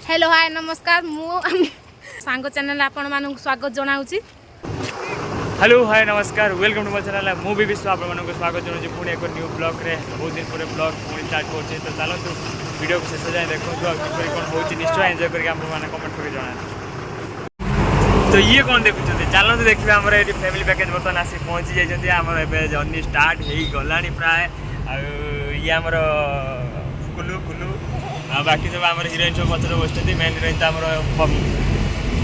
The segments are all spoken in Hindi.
हेलो हाय नमस्कार मु सांग चैनल आपण मानक स्वागत जनाऊची। हेलो हाय नमस्कार वेलकम टू माय चैनल मु भी विश्व आपण मानक स्वागत जनाऊची पुणी एक न्यू ब्लॉग रे बहुत दिन पर ब्लॉग पुणी स्टार्ट करछे। तो चलतु वीडियो को शेष जाए देखो तो किपरि कोन होची निश्चय एंजॉय करके आपण माने कमेंट करके जणा। तो ये कौन देखुछते चलतु देखिबा हमर एटी फैमिली पैकेज बर्तन आसी पहुंची जाइछन्ती हमर एबे जर्नी स्टार्ट हेई गलानी प्राय आ ये हमर कुलू कुलू आ बाकी सब हमर हीरोइन सब पछर बसते मेन हीरोइन त हमर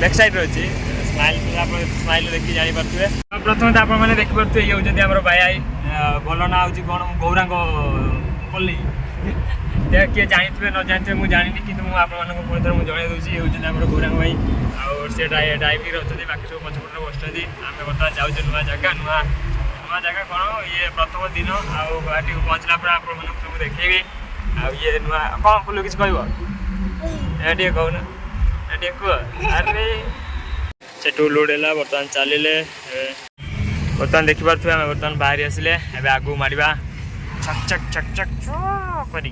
बैक साइड रे अछि स्माइल स्माइल देखी जानी पारे। प्रथम तो आप देखी पारे ये होती आम भाई भल ना हूँ कौन गौरांग पल्ली किए जानते न जानते मुझे जानी कि आपको पुणी थर मुझे जनई दूसरी ये होती आम गौरांग भाई आए ड्राइविंग अच्छे बाकी सब पछपटे बस आम बर्तमान जाऊँ नुआ जगह नुआ नुआ जगह कौन ये प्रथम दिन आउ गुवाहाटी पहुँचला पर आप सब देखी ये नुआ कौन कुल किसी कह कहना कह अरे से लोड है बर्तमान चलिए बर्तमान देखिपे आम बर्तमान बाहरी आसिले आगू मारिबा छक छक छक छक करी।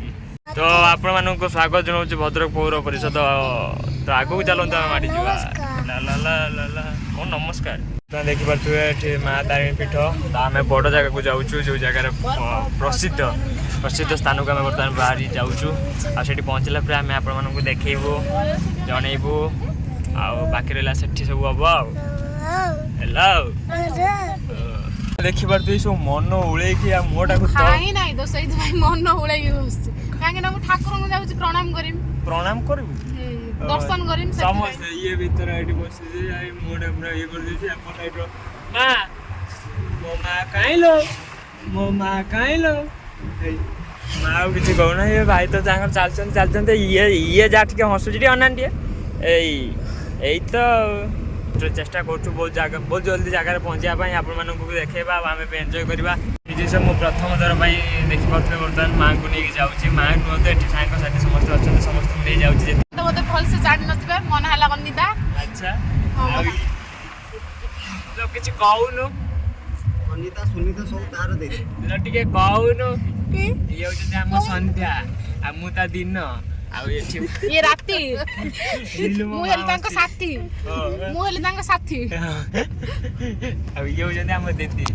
तो आपण मानक स्वागत जनाऊँ भद्रक पौर परिषद तो आगू चलते आम माड़ी जा ला ला ला ला ला कौन नमस्कार देखिपे माँ तारिणी पीठ तो आम बड़ जगह को जाऊँ जो जगार प्रसिद्ध प्रसिद्ध स्थान को आम बर्तमान बाहरी जाऊँ आठ पहुँचला पर आम आपण मानक देखू जनइबू बाकी रहा से सब हम हेलो देखी पारे सब मन उड़े मोटा को मन उड़े कहीं ठाकुर प्रणाम करी प्रणाम कर दर्शन करी समस्त ये भीतर ये बस मोटा पूरा ये कर देछि आप साइड रो मां मो मां काइलो मो मां काइलो मां किछि कहना ये भाई तो जांगर चलचन ये जा ठीक हसुची अनांटी यही तो चेष्टा करूँ बहुत जगह बहुत जल्दी जगह पहुँचापी आप भी देखा आम एंजॉय करवा निजे सब मुझे प्रथम थर देखिपे बर्तमान माँ को लेकिन जाऊँगी माँ नुह तो ये सांग साथी समस्त अच्छा समस्त नहीं जाऊँगी मत भल से जान नथिबे मन हला अनिता अच्छा किसी कहूनु अनिता सुनीता सब तार दे टिके कहूनु ये होते आम संध्या आ मु ता दिन ये राती मु हेली तांको साथी मु हेली तांको साथी अब ये होते हम दीदी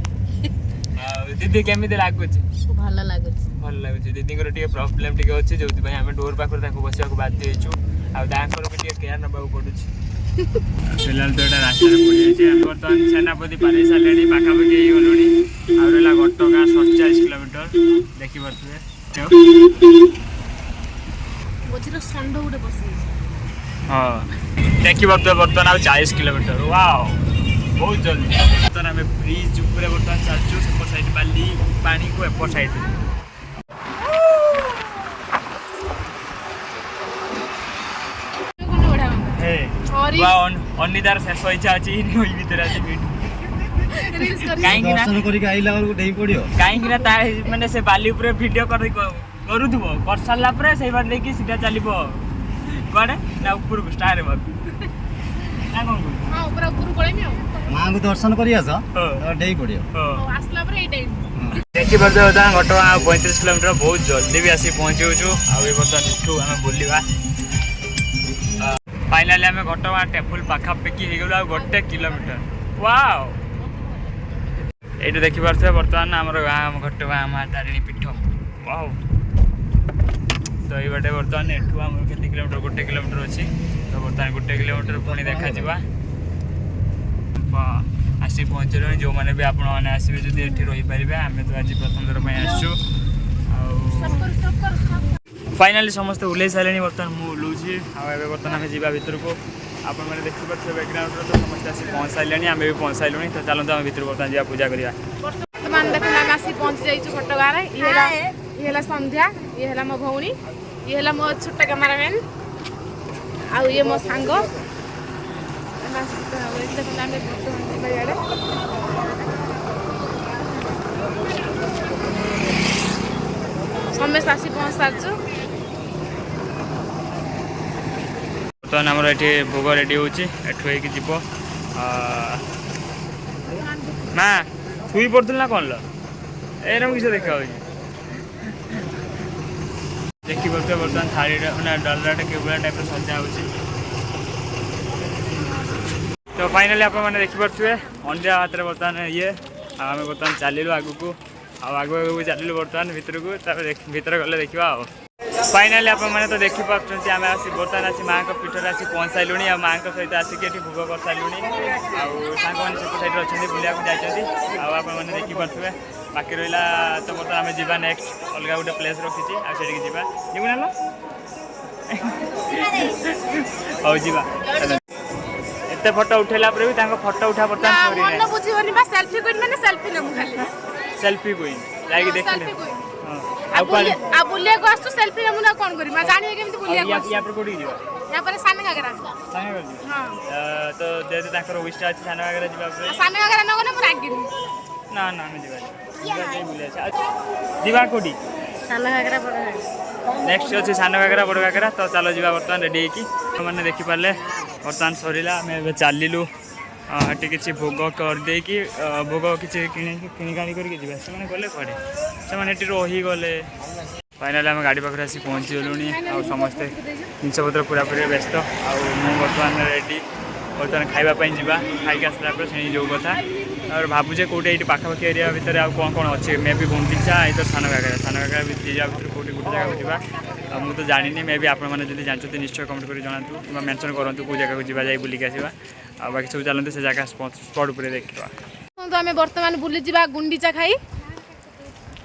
दीदी केमिति लागुच भल लागुच दीदी टिके प्रॉब्लम टिके अछि जोति भाई हम डोर पाखर ताको बसिया को बाध्य हेछु आ दांकर भी टिके केयर नबाउ पडुछि फिलहाल तो एटा रास्ता रे पड़ी छै हम बर्तमान सेनापति पारे सालेनी पाखा पाखी गलोनी आ रेला घटका 47 किलोमीटर देखि परथुए बजिरो संड उडे बसी हां देखि बर्तमान आ 40 किलोमीटर वाओ बहुत जल्दी बर्तमान हमें ब्रिज ऊपर बर्तमान चलछु सेपर साइड बाली पानी को एपर साइड अनिदार शेष इच्छा अच्छी नई भीतर आसी दर्शन करके आइला और डेई पड़ियो कहीं माने से बाली ऊपर वीडियो करूथबो कर सारला पर सही बार लेके सीधा चलिबो कोडे ना ऊपर को स्टार बा ना कोन हां ऊपर पळेमी मां को दर्शन करिया छ डेई पड़ियो आसला पर ए टाइम देखि बर्द होता घटवा 35 किलोमीटर बहुत जल्दी भी आसी पहुंचू छु आ ए बर्तन इठू हम बोलिबा फाइनली आम घटवा टेम्पल पाखापाखि हो गला 1 किलोमीटर वाओ ये देखी पारे बर्तमान आम गाँव घटवा माँ तारिणी पीठ वाओ तो ये बाटे बर्तमान एठू आम के किलोमीटर 1 किलोमीटर अच्छी तो बर्तमान 1 किलोमीटर पुणी देखा आसी पहुँचल जो मैंने भी आपण मैंने आसवे जो ये रही पारे आम तो आज प्रथम थर आसु फाइनाली समस्त ओल्लै सारे बर्तमान मुझे बर्तमान आम जा भर को आपण मैंने देखिपे बैकग्राउंड तो समस्त आसी पहुँच सारे आम भी पहुँच सारे तो चलते आम भर बर्तमान जा पूजा करवा बर्तमान देखो आम आसी पहुँची जाइछु घटगाँ रे ये संध्या ये मो भौणी ये मो छोट कैमरामैन आउ ये मो सांग समस्त आसी पहुँच सारछु बर्तमान आमर ये भोग रेडी होची एठू होइकी जीवो माँ शुई पड़ुल ना कौन लो एरम किस देखा देखिपे बर्तमान थाली मैंने डलराटा केवड़ा टाइप सजा हो। तो फाइनाली आप देखिपे अंडिया हाथ में बर्तमान ये आम बर्तमान चलू आग को आगू चलू बर्तमान भितर को भर गले देखा। फाइनाली आप तो देखिपे आम आस बर्तमान आसी माँ पीठर आसी पहुँच सारूँ आ माँ सहित आसिक भोग कर सारूँ आंग मैंने सब साइड अच्छे बुला जाती आपने देखिपे बाकी रहा तो बर्तमान आम जा नेक्स्ट अलग गोटे प्लेस रखी आगे जीवन ना हौ जा एत फोटो उठेला भी फोटो उठा बर्तमान मन बुझीबनी बा सेल्फी क्वीन माने सेल्फी नमु खाली सेल्फी क्वीन जाई देखले आ बुलिया को आसु सेल्फी नमु ना कोन करी मा जानि केमति बुलिया को या पर कोडी जीवा या पर साने गागरा हां तो जेते ताकर विश अछि साने गागरा जीवा पे साने गागरा न गने मु रागिनी ना ना हम जीवा बुलिया जीवा कोडी साने गागरा बड़ नेक्स्ट अच्छे सान घागरा बड़ घागरा तो चलो जी बर्तमान रेडी हो मैंने देखिपारे बर्तमान सरला आम चलू हाँ किसी भोग करदे कि भोग किसी किणिकाणी करके जी से गले कड़े से रहीगले फाइनाली आम गाड़ी पाखे आसी पहुँची गलुणी आ समस्ते जिनपतर पूरा पूरी व्यस्त बर्तमान रेडी बर्तमान खावाई जावा खाई आसला से जो कथा और भावुचे कौटे ये पाखापाखि एरिया भितर आ कौन कौन अच्छे मे भी गुंडीचा इधर सान घागरा भितर कौटे गोटे जगह जा मुझे तो जानी मे भी आपने जानते निश्चय कमेंट कर जनातु कि मेंशन करूँ कौ जगह को जा बुलिक आसवा आ बाकी सब चलते से जगह स्पॉट पर देखा। तो आम बर्तमान बुली जा गुंडीचा खाई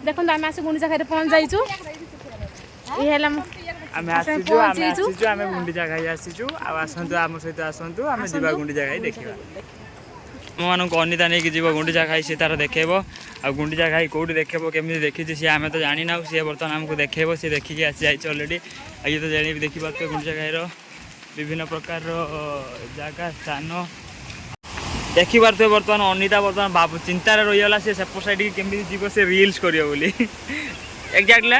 देखो आम आस गुंडीचा खाई पहुँच जाइचु आम गुंडीचा खाई आसीचु आसतु आम सहित आसतु आम जा गुंडीचा खाई देखा मानक अनिता नहीं कि जीव गुंडीचा खाई सी तार देखेब आ गुंडीचा खाई कौटी देखेब केमी देखी सी आम तो जानी ना सी बर्तमान आमको देखेब सी देखिकी आसी जाइए अलरेडी ये तो जानी देखिपे गुंडीचा खाईर विभिन्न प्रकार जगह स्थान देखिपे बर्तमान अनिता बर्तमान बाबू चिंतार रहीगला सी सेपट साइड की केमी जीव से रिल्स कर एक्जाक्टली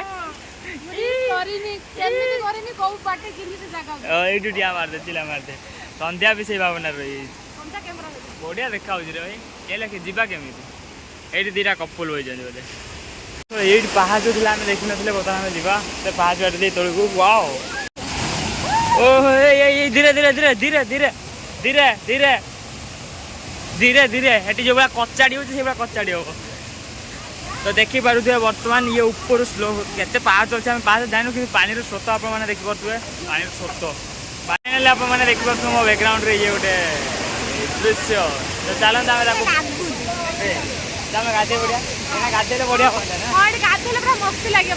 ये मारदे चिला मारदे संध्या भी से भावना रही बढ़िया देखा रे भाई ये लगे जीवा केमी ये दीटा कपुल हो जाए बोले ये पहाड़ थी आम देखी ना बर्तमान आम जा से पहाड़ बाटे तौक वाओ ओह धीरे धीरे धीरे धीरे धीरे धीरे धीरे धीरे धीरे हेटी जो भाई कचाड़ी हो कचाड़ी हम तो देखिपे बर्तमान ये ऊपर स्लो के पाँच अच्छे आम पाँच जानु कि पानी स्रोत आप देखिपे पानी स्रोत फाइनाली आप देखिपे मो बैकग्राउंड रे ये गोटे दृश्य तो चलते आम गाधे बढ़िया गाधे बढ़िया गाधे मस्ती लगे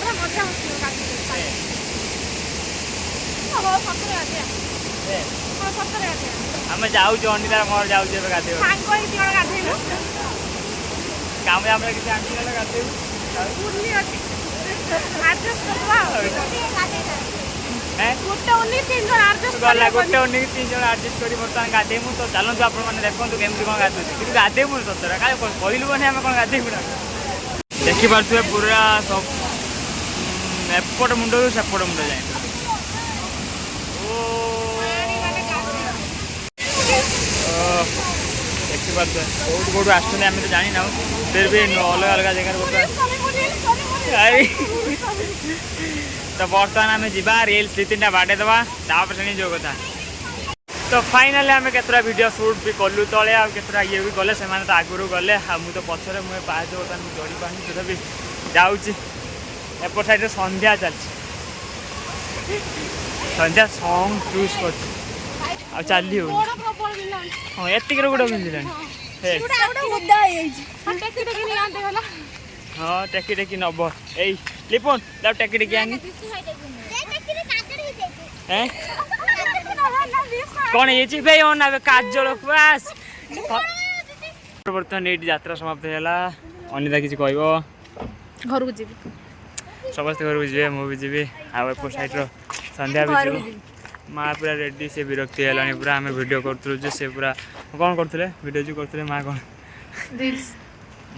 मजा आम जाऊँ अंडिला मोर जाऊँ गाधे काम किसी आंटी गाधे गला गोटे उन्नी 3 जन आडजस्ट कर बर्तमान गाधेमु तो चलतु आप देखो केमती कौन गाधुचे कि गाधेमु सतरा क्या कहलुनि आम कौन गाधेमु देखिपे पूरा सब एपट मुंड सेपट मुंड जाए देखिपे कौट कौट आसुँच आम तो जानी ना फिर भी अलग अलग जगह तो बर्तमान आम जा रिल्स 2-3टा बाटे दवा तापर से जो कथा तो फाइनाली आम केतरा वीडियो शूट भी कलु तले आ केतरा ये भी गले से तो आगुरी गले मुझे तो पछरे मुझे पाँच बर्तमान चढ़ी पानी तथापि जाऊँगी एपट साइड संध्या चलती संध्या सॉन्ग चूज कर चली हो हाँ एतिक गोटे मिलला हाँ टेकी टेकी नब ए लिपुन जाओ टेकी टेकी आनी कौन ये भाई अना काजल पास बर्तमान ये यात्रा समाप्त है अनिता किसी कह घर को जी समस्त घर को जी मुझे जी आप साइड संध्या भी जी माँ पूरा रेडी से विरक्ति है पूरा आम भिड कर से पूरा कौन करते भिड जो करते माँ कौन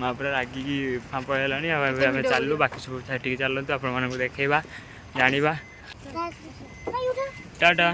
माँ पूरा रागिकी फाँप है चलू बाकी सब ठीक चलते आप देखा जाना टाटा।